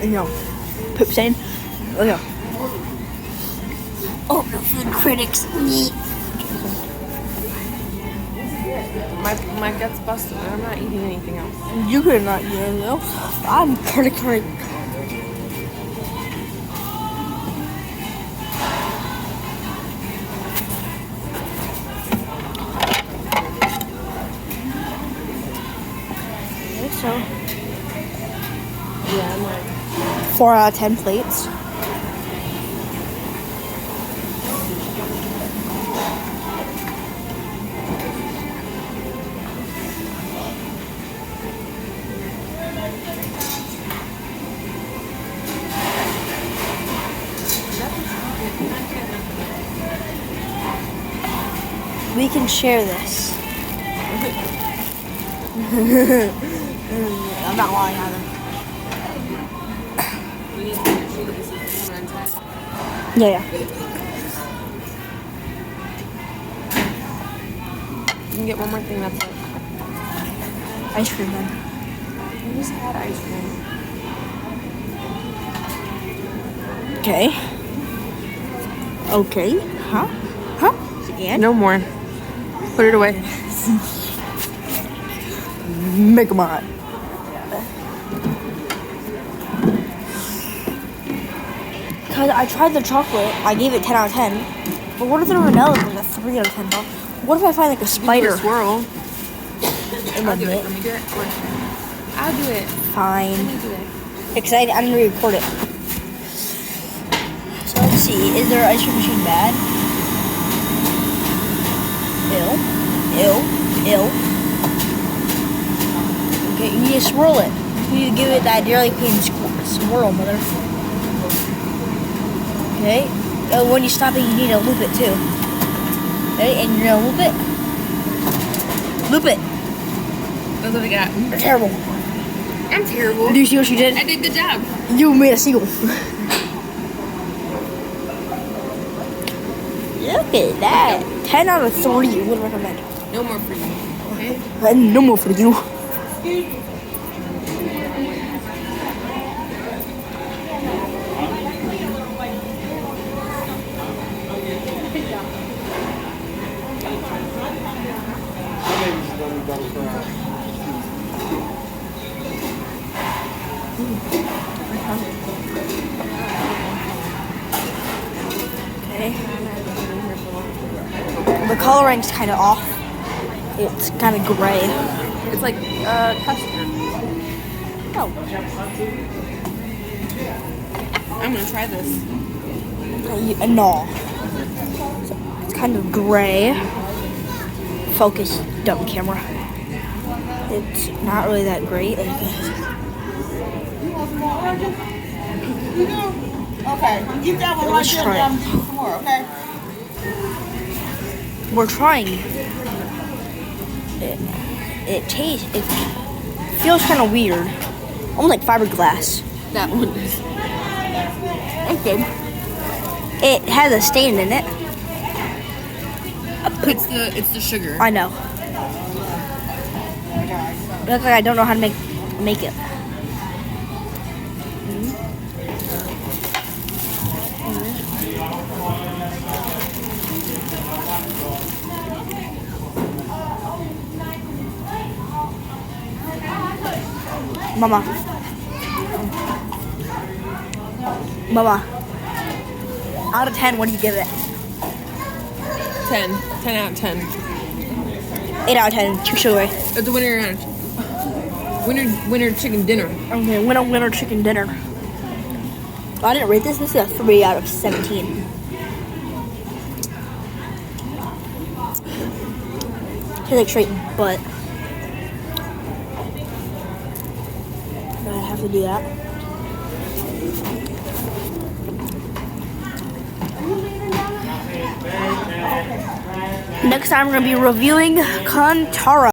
You know, poop stain. Oh yeah. Oh, the food critics. My gut's busted, and I'm not eating anything else. You could not eat anything else. I'm pretty great. So, Yeah, I'm like 4 out of 10 plates. We can share this. I'm not lying either. Yeah. You can get one more thing, that's it. Ice cream then. We just had ice cream. Okay. Huh? And? No more. Put it away. Make 'em hot. Because I tried the chocolate, I gave it 10 out of 10. But what if the vanilla was a 3 out of 10? Though? What if I find like a spider Swirl. in I'll the do it. mitt? Let me do it. I'll do it. Fine. Let me do it. Excited, I'm gonna record it. So let's see, is their ice cream machine bad? Ew. Okay, you need to swirl it. You need to give it that Dairy Queen swirl, mother. Okay. When you stop it, you need to loop it too. Okay, and you're gonna loop it. Loop it. That's what I got. You're terrible. I'm terrible. Do you see what you did? I did the job. You made a seagull. Look at that. 10 out of 3 would recommend. No more for you. Okay? And no more for you. Okay. The coloring's kind of off. It's kind of gray. It's like custard. Oh. I'm gonna try this. No. So it's kind of gray. Focus, dumb camera. It's not really that great. Okay, keep that one Let's right try there. it. I'm doing some more, okay? We're trying. It feels kind of weird. Almost like fiberglass. That one. Okay. It has a stain in it. It's the sugar. I know. Looks like I don't know how to make it. Mama. Out of 10, what do you give it? 10. 10 out of 10. 8 out of 10. Too sugary. It's the winner chicken dinner. Okay, winner chicken dinner. I didn't rate this. This is a 3 out of 17. Tastes like straight butt. I have to do that. Next time we're going to be reviewing Kantara.